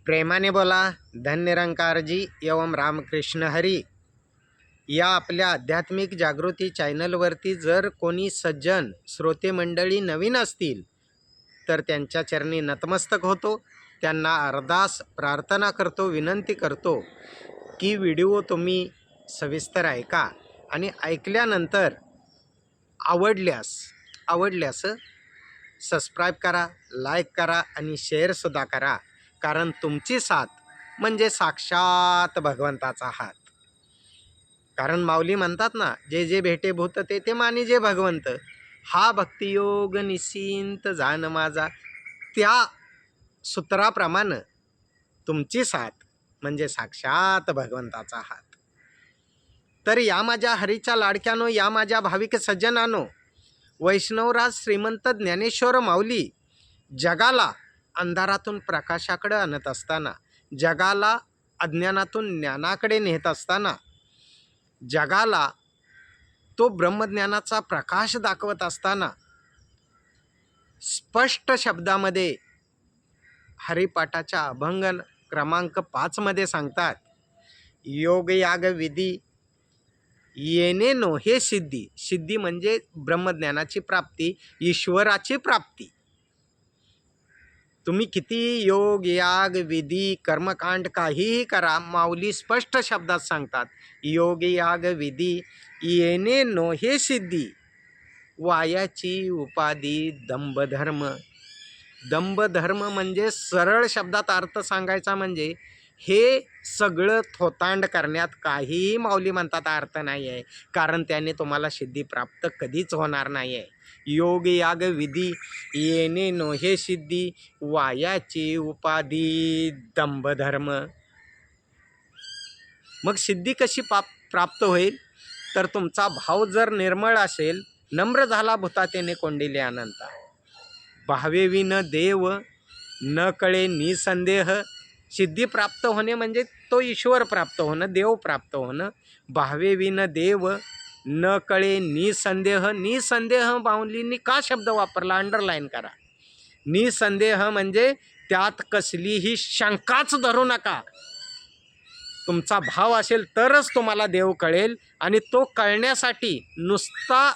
प्रेमाने बोला. धन्यरंकारजी एवं रामकृष्ण हरी. या आपल्या आध्यात्मिक जागृती चॅनलवरती जर कोणी सज्जन श्रोते मंडळी नवीन असतील तर त्यांच्या चरणी नतमस्तक होतो. त्यांना अरदास प्रार्थना करतो, विनंती करतो की व्हिडिओ तुम्ही सविस्तर ऐका आणि ऐकल्यानंतर आवडल्यास सबस्क्राईब करा, लाईक करा आणि शेअरसुद्धा करा. कारण तुमची साथ म्हणजे साक्षात भगवंताचा हात. कारण माऊली म्हणतात ना, जे जे भेटे भूत ते ते मानी जे भगवंत. हा भक्तियोग निश्चिंत जाण माझा. त्या सूत्राप्रमाणे तुमची साथ म्हणजे साक्षात भगवंताचा हात. तर या माझ्या हरीच्या लाडक्यानो, या माझ्या भाविक सज्जनानो, वैष्णवराज श्रीमंत ज्ञानेश्वर माऊली जगाला अंधारातून प्रकाशाकडे आणत असताना, जगाला अज्ञानातून ज्ञानाकडे नेत असताना, जगाला तो ब्रह्मज्ञानाचा प्रकाश दाखवत असताना स्पष्ट शब्दामध्ये हरिपाठाच्या अभंग क्रमांक 5 मध्ये सांगतात, योग याग विधी येणे नो हे सिद्धी. सिद्धी म्हणजे ब्रह्मज्ञानाची प्राप्ती, ईश्वराची प्राप्ती. तुम्ही किती योग याग विधी कर्मकांड काहीही करा, माऊली स्पष्ट शब्दात सांगतात, योग याग विधी येणे नो हे सिद्धी. वायाची उपाधी दंभधर्म. दंभधर्म म्हणजे सरळ शब्दात अर्थ सांगायचा म्हणजे हे सगळं थोतांड करण्यात काहीही माऊली म्हणतात अर्थ नाही आहे. कारण त्याने तुम्हाला सिद्धी प्राप्त कधीच होणार नाही आहे. योग याग विधी येणे नो हे सिद्धी. वायाची उपाधी दंभधर्म. मग सिद्धी कशी प्राप्त होईल? तर तुमचा भाव जर निर्मळ असेल, नम्र झाला भूतातेने कोंडिले अनंता. भावे विन देव न कळे निसंदेह. सिद्धी प्राप्त होणे म्हणजे तो ईश्वर प्राप्त होणं, देव प्राप्त होणं. भावे विन देव न कळे निसंदेह. निसंदेह माऊलींनी का शब्द वापरला? अंडरलाईन करा. निसंदेह म्हणजे त्यात कसलीही शंकाच धरू नका. तुमचा भाव असेल तरच तुम्हाला देव कळेल. आणि तो कळण्यासाठी नुसता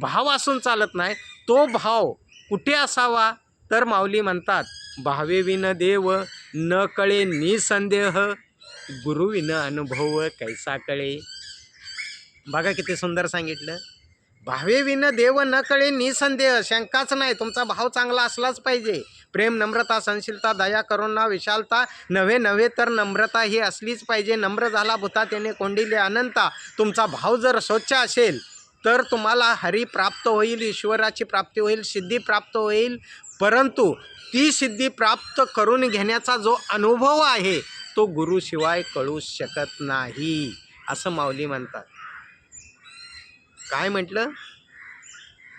भाव असून चालत नाही. तो भाव कुठे असावा? तर माऊली म्हणतात, भावे विन देव न कळे निसंदेह. गुरु विन अनुभव कैसा कळे. बघा किती सुंदर सांगितलं. भावे विन देव न कळे निसंदेह. शंकाच नाही. तुमचा भाव चांगला असलाच पाहिजे. प्रेम, नम्रता, सहनशीलता, दया, करुणा, विशालता नव्हे तर नम्रता ही असलीच पाहिजे. नम्र झाला भूतातेने कोंडिले अनंता. तुमचा भाव जर स्वच्छ असेल तर तुम्हाला हरी प्राप्त होईल, ईश्वराची प्राप्ती होईल, सिद्धी प्राप्त होईल. परंतु ती सिद्धी प्राप्त करून घेण्याचा जो अनुभव आहे तो गुरुशिवाय कळू शकत नाही, असं माऊली म्हणतात. काय म्हटलं?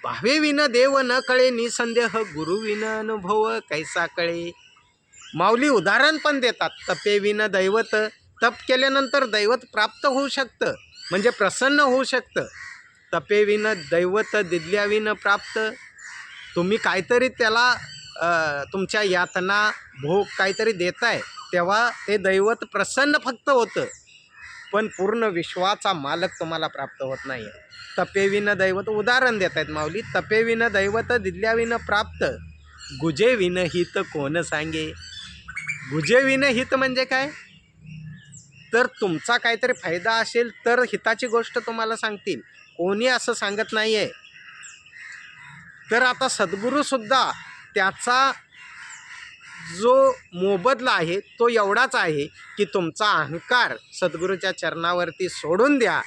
भावे विन देव न कळे निसंदेह. गुरु विन अनुभव कैसा कळे. माऊली उदाहरण पण देतात. तपे विन दैवत. तप केल्यानंतर दैवत प्राप्त होऊ शकतं, म्हणजे प्रसन्न होऊ शकतं. तपे विन दैवत दिदल्या विन प्राप्त. तुम्ही काहीतरी त्याला तुमच्या यातना भोग काहीतरी देताय तेव्हा ते दैवत प्रसन्न फक्त होतं, पण पूर्ण विश्वाचा मालक तुम्हाला प्राप्त होत नाही. तपे विन दैवत उदाहरण देत आहेत माऊली. तपे विन दैवत दिदल्या विन प्राप्त. गुजे विन हित कोण सांगे. गुजे विन हित म्हणजे काय? तर तुमचा काहीतरी फायदा असेल तर हिताची गोष्ट तुम्हाला सांगतील. कोणी असं सांगत नाही आहे. तर आता सद्गुरूसुद्धा त्याचा जो मोबदला आहे तो एवढाच आहे की तुमचा अहंकार सद्गुरूच्या चरणावरती सोडून द्या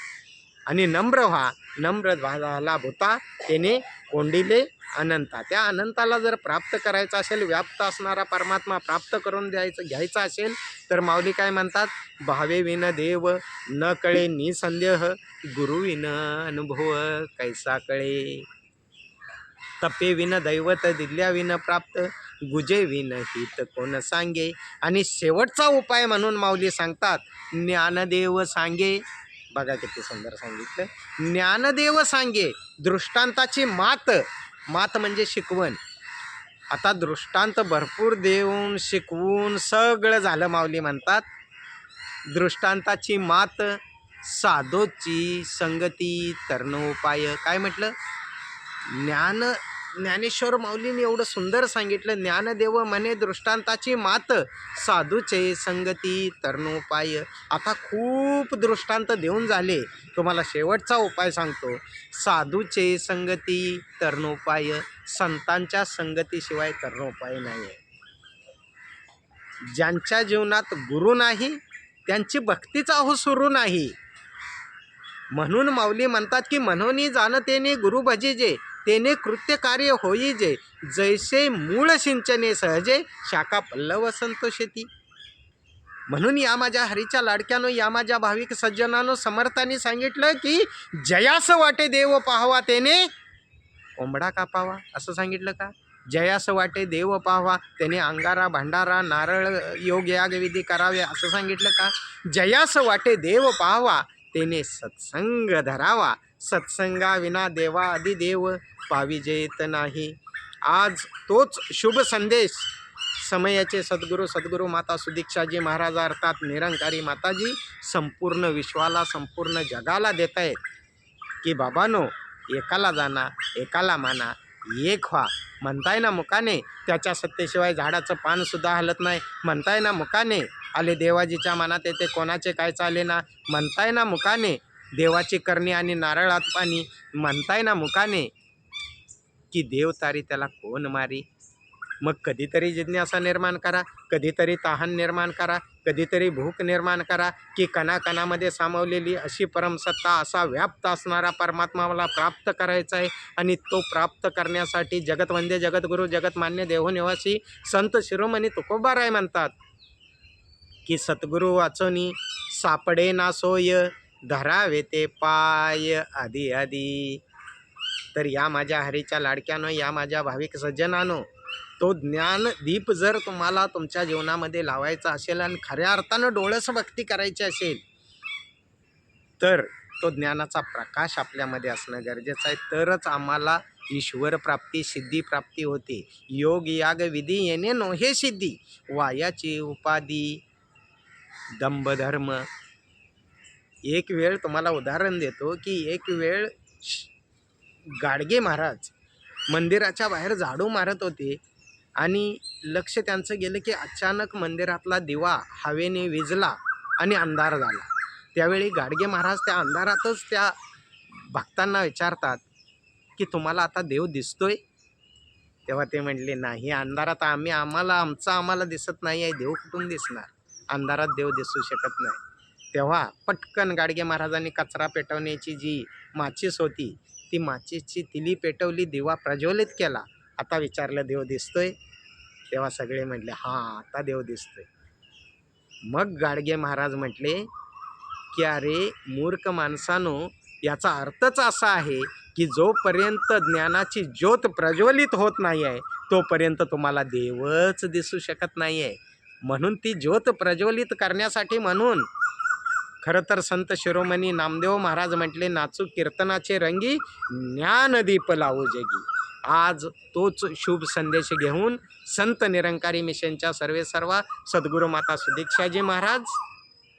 आणि नम्र व्हा. नम्र झाला भूता त्याने कोंडिले अनंता. त्या अनंताला जर प्राप्त करायचं असेल, व्याप्त असणारा परमात्मा प्राप्त करून घ्यायचा असेल तर माऊली काय म्हणतात? भावे विन देव न कळे निसंदेह. गुरु विन अनुभव कैसा कळे. तपे विन दैवत दिदल्या विन प्राप्त. गुजे विन हित कोण सांगे. आणि शेवटचा उपाय म्हणून माऊली सांगतात, ज्ञानदेव सांगे. बघा किती सुंदर सांगितलं. ज्ञानदेव सांगे. दृष्टांताची मात. मात म्हणजे शिकवण. आता दृष्टांत भरपूर देऊन शिकवून सगळं झालं माऊली म्हणतात. दृष्टांताची मात साधोची संगती तरणोपाय. काय म्हटलं? ज्ञानेश्वर माऊलीने एवढं सुंदर सांगितलं. ज्ञानदेव म्हणे दृष्टांताची मात साधूचे संगती तरणोपाय. आता खूप दृष्टांत देऊन झाले, तुम्हाला शेवटचा उपाय सांगतो. साधूचे संगती तरणोपाय. संतांच्या संगतीशिवाय तरणोपाय नाही आहे. ज्यांच्या जीवनात गुरु नाही त्यांची भक्तीचा हो सुरू नाही. म्हणून माऊली म्हणतात की म्हणून जाणतेने गुरु भजिजे तेने कृत्य कार्य होईजे जैसे मूळ सिंचने सहजे शाखा पल्लव संतोषेती. म्हणून या माझ्या हरीच्या लाडक्यानो, या माझ्या भाविक सज्जनानो, समर्थांनी सांगितलं की जयास वाटे देव पाहावा तेने कोंबडा कापावा. असं सांगितलं का? जयास वाटे देव पाहावा त्याने अंगारा भांडारा नारळ योग याग विधी करावे असं सांगितलं का? जयास वाटे देव पाहावा तेने सत्संग धरावा सत्संगा विना देवा अधिदेव पाविजेत नाही. आज तोच शुभ संदेश समयाचे सद्गुरू माता सुदीक्षाजी महाराज अर्थात निरंकारी माताजी संपूर्ण विश्वाला संपूर्ण जगाला देत आहेत की बाबानो, एकाला जाणा एकाला माना एक व्हा. म्हणताय ना मुकाने, त्याच्या सत्तेशिवाय झाडाचं पानसुद्धा हलत नाही. म्हणताय ना मुकाने, आले देवाजीच्या मनात येते कोणाचे काय चाले ना. म्हणताय ना मुकाने, देवाची करणी आणि नारळात पाणी. म्हणताय ना मुकाने की देव तारी त्याला कोण मारी. मग कधीतरी जिज्ञासा निर्माण करा, कधीतरी तहान निर्माण करा, कधीतरी भूक निर्माण करा की कणाकणामध्ये सामावलेली अशी परमसत्ता, असा व्याप्त असणारा परमात्मा मला प्राप्त करायचा आहे. आणि तो प्राप्त करण्यासाठी जगतवंद्य जगद्गुरू जगतमान्य देवनिवासी संत शिरोमणी तुकोबाराय म्हणतात की सद्गुरू वाचोनी सापडे ना सोय धरावे ते पाय आधी आधी. तर या माझ्या हरीच्या लाडक्यानो, या माझ्या भाविक सज्जनानो, तो ज्ञानदीप जर तुम्हाला तुमच्या जीवनामध्ये लावायचा असेल आणि खऱ्या अर्थानं डोळस भक्ती करायची असेल तर तो ज्ञानाचा प्रकाश आपल्यामध्ये असणं गरजेचं आहे. तरच आम्हाला ईश्वर प्राप्ती सिद्धी प्राप्ती होते. योग याग विधी येणे नोहे सिद्धी वायाची उपाधी दंभधर्म. एक वेळ तुम्हाला उदाहरण देतो की एक वेळ गाडगे महाराज मंदिराच्या बाहेर झाडू मारत होते आणि लक्ष त्यांचं गेलं की अचानक मंदिरातला दिवा हवेने विझला आणि अंधार झाला. त्यावेळी गाडगे महाराज त्या अंधारातच त्या भक्तांना विचारतात की तुम्हाला आता देव दिसतोय? तेव्हा ते म्हटले नाही, अंधारात आम्हाला दिसत नाही आहे, देव कुठून दिसणार, अंधारात देव दिसू शकत नाही. तेव्हा पटकन गाडगे महाराजांनी कचरा पेटवण्याची जी माचीस होती ती माचीसची तिली पेटवली, दिवा प्रज्वलित केला. आता विचारलं देव दिसतोय? तेव्हा सगळे म्हटले हां, आता देव दिसतोय. मग गाडगे महाराज म्हटले की अरे मूर्ख माणसानो, याचा अर्थच असा आहे की जोपर्यंत ज्ञानाची ज्योत प्रज्वलित होत नाही आहे तोपर्यंत तुम्हाला देवच दिसू शकत नाही आहे. म्हणून ती ज्योत प्रज्वलित करण्यासाठी म्हणून खरं तर संत शिरोमणी नामदेव महाराज म्हटले नाचू कीर्तनाचे रंगी ज्ञानदीप लावू जगी. आज तोच शुभ संदेश घेऊन संत निरंकारी मिशनच्या सर्वेसर्वा सद्गुरू माता सुदीक्षाजी महाराज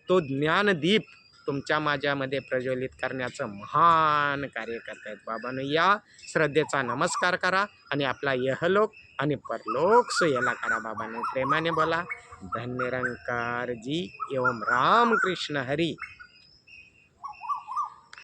तो ज्ञानदीप तुमच्या माझ्यामध्ये प्रज्वलित करण्याचं महान कार्य करतायत. बाबांनो, या श्रद्धेचा नमस्कार करा आणि आपला यहलोक आणि परलोक सोयला करा. बाबांनो प्रेमाने बोला धन्य निरंकार जी एवं राम कृष्ण हरी.